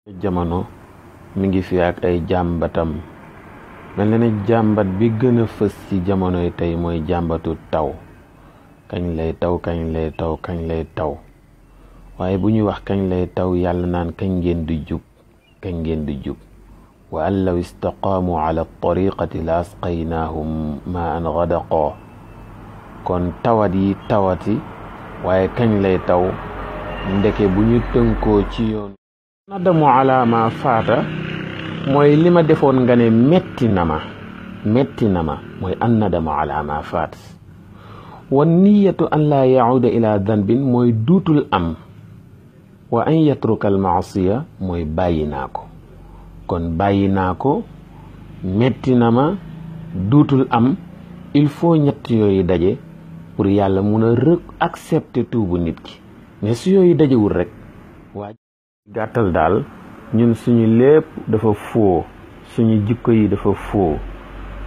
jamono mi ngi fi ak ay jàmbatam mel na ne jàmbat bi gën a fës ci jamonoy tey mooy jàmbatu taw kañ lay taw kañ lay taw kañ lay taw waaye bu ñuy wax kañ lay taw yàlla naan kañ ngeen di jub kañ ngeen di jub wa an law istaqaamu ala tariqati la asqaynaahum ma an gadaqoo kon tawat yi tawati waaye kañ lay taw ndeke bu ñu tënkoo ci yoon nadamu ala ma faata mooy li ma defoon nga ne metti na ma mooy an nadamu ala ma faat wa niyatu an laa yacuuda ila danbin mooy duutul am wa an yatruka al maasiya mooy bàyyi naa ko kon bàyyi naa ko metti na ma duutul am il faut ñett yooyu daje pour yàlla mun a accepter tuubu nit ki mais su yooyu dajewul rek waa gàttal daal ñun suñu lépp dafa foo suñu jikko yi dafa foo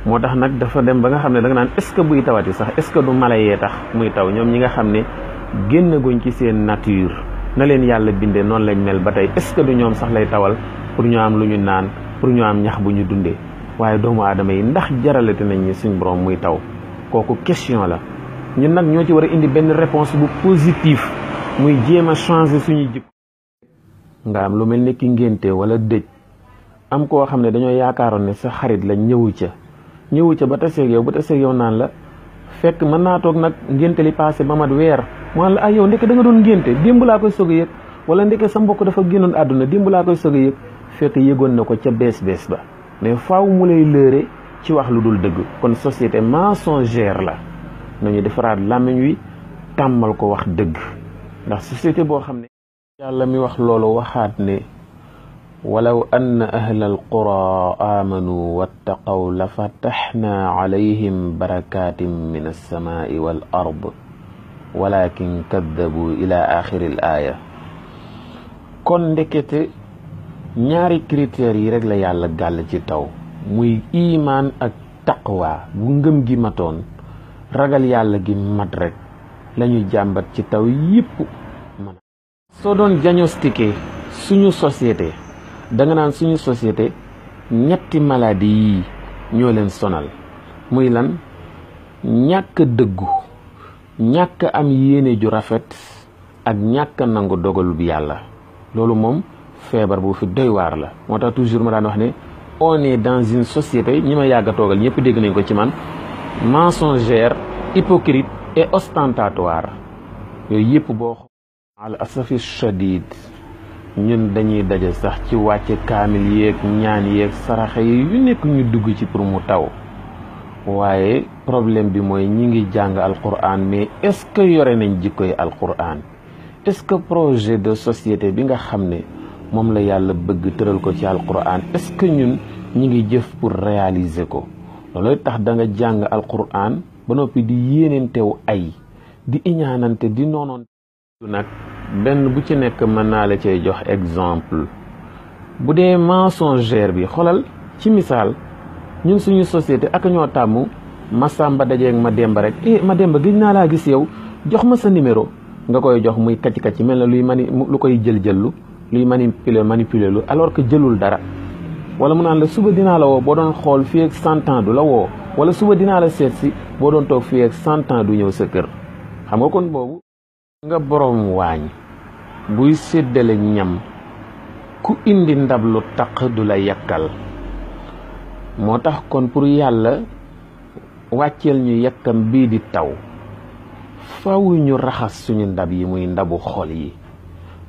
moo tax nag dafa dem ba nga xam ne da nga naan est-ce que buy tawati sax est-ce que du mala yee tax muy taw ñoom ñi nga xam ne génn guñ ci seen nature na leen yàlla bindee noonu lañ mel ba tey est-ce que du ñoom sax lay tawal pour ñu am lu ñu naan pour ñu am ñax bu ñu dundee waaye doomu aadama yi ndax jaralate nañ ñi suñ borom muy taw kooku question la ñun nag ñoo ci war a indi benn réponse bu positif muy jéem a changer suñu jikko nga am lu mel ni ki ngénte wala dëj am koo xam ne dañoo yaakaaroon ne sa xarit la ñëwu ca ba taseeg yow naan la fekk mën naa toog nag ngénte li passé ba mat weer mu la yow ndeke da nga doon ngénte démb laa koy soog a yëg wala ndeke sa mbokk dafa génnoon àdduna démb laa koy soog a yëg fekk yëgoon na ko ca bees ba mais faaw mu lay lëre ci wax lu dul dëgg kon société mensongère la nañu defaraat làmmiñ wi tàmmal ko wax dëgg ndax société boo xam ne yàlla mi wax loolu waxaat ne walaw anna ahla alqura amanu wattaqaw la fataxna alayhim barakatin min alsamaai wal ard walakin kaddabu ila axiri al aaya kon ndekete ñaari critères yi rek la yàlla gàll ci taw muy imaan ak taqwa bu ngëm gi matoon ragal yàlla gi mat rek lañu jàmbat ci taw yépp soo doon diagnostiqué suñu société da nga naan suñu société ñetti maladie yii ñoo leen sonal muy lan ñàkk dëggu ñàkk am yéene ju rafet ak ñàkk nangu dogal bi yàlla loolu moom feebar bu fi doy waar la moo tax toujours ma daan wax ne on est dans une société ñi ma yàgg a toogal ñëpp dégg nañ ko ci man mensongère hypocrite et ostentatoire yooyu yëpp boo al asafi shadid ñun dañuy daje sax ci wàcce kaamil yeeg ñaan yeeg saraxa yi yu nekk ñu dugg ci pour mu taw waaye problème bi mooy ñi ngi jàng alquran mais est-ce que yore nañ jikkoy alquran est-ce que projet de société bi nga xam ne moom la yàlla bëgg tëral ko ci alquran est-ce que ñun ñi ngi jëf pour réaliser ko looloy tax da nga jàng alquran ba noppi di yéenentew ay di iñaanante di noonoon nag benn bu ci nekk mën naa la cay jox exemple bu dee mensongère bi xolal ci misaal ñun suñu société ak ñoo tàmm Masamba dajeeg Mademba rek Mademba gëj naa laa gis yow jox ma sa numéro nga koy jox muy kacc mel na lu koy jëllu luy manipuler lu alors que jëlul dara wala mu naan la suba dinaa la woo boo doon xool fii ak 100 ans du la woo wala suba dinaa la seet si boo doon toog fii ak 100 ans du ñëw sa kër xam nga kon boobu nga borom waañ buy séddale ñam ku indi ndab lu taq du la yakkal moo tax kon pour yàlla wàcceel ñu yakkam bii di taw faw ñu raxas suñu ndab yi muy ndabu xol yi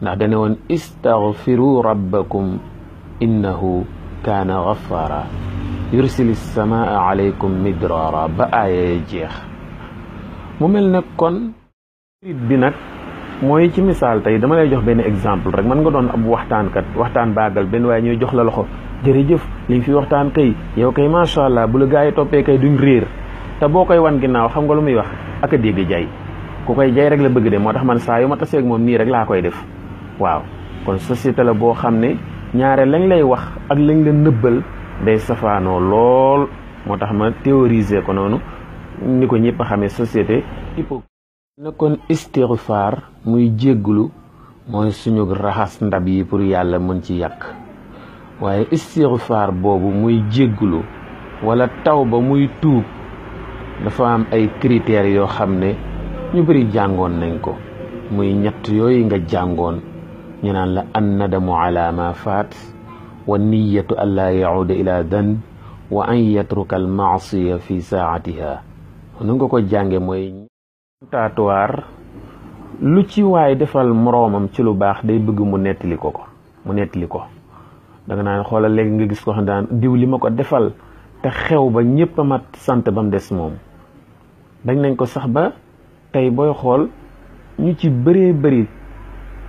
ndax dane woon istaghfiru rabbakum innahu kaana ghaffara yursilis samaa alaykum midrara ba aaya jeex mu mel ne kon bi nag mooy ci misaal tey dama lay jox benn exemple rek man nga doon ab waxtaan baagal benn waaye ñuy jox la loxo jërëjëf li fi waxtaan kay yow kay macha allah bu la gaa yi toppee kay duñ réer te boo koy wan ginnaaw xam nga lu muy wax ak a dégg jay ku koy jay rek la bëgg de moo tax man saa yu ma taseeg moom nii rek laa koy def waaw kon société la boo xam ne ñaare lañ lay wax ak lañ la nëbbal day safaanoo lool moo tax ma théoriser ko noonu ni ko ñëpp a xamee société na kon istighfar muy jégglu mooy suñu raxas ndab yi pour yàlla mën ci yàq waaye istighfar boobu muy jéggulu wala tawba muy tuub dafa am ay critères yoo xam ne ñu bari jàngoon nañ ko muy ñett yooyu nga jàngoon ñu naan la an nadamu ala ma faat wa niyatu an laa yauda ila dan wa an yatruka al maasiya fi saatiha nu nga ko jànge mooy tatuwaar lu ci waay defal moroomam ci lu baax day bëgg mu nettali ko da nga naan xoolal léegi nga gis ko xam daan diw li ma ko defal te xew ba ñépp a mat sant ba mu des moom dañ nañ ko sax ba tey booy xool ñu ci bëree bëri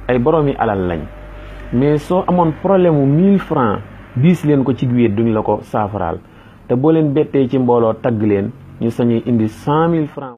ay boroomi alal lañ mais soo amoon problème mu 1000 francs diis leen ko ci wéet duñ la ko saafaraal te boo leen bettee ci mbooloo tagg leen ñu sañuy indi 100 000 francs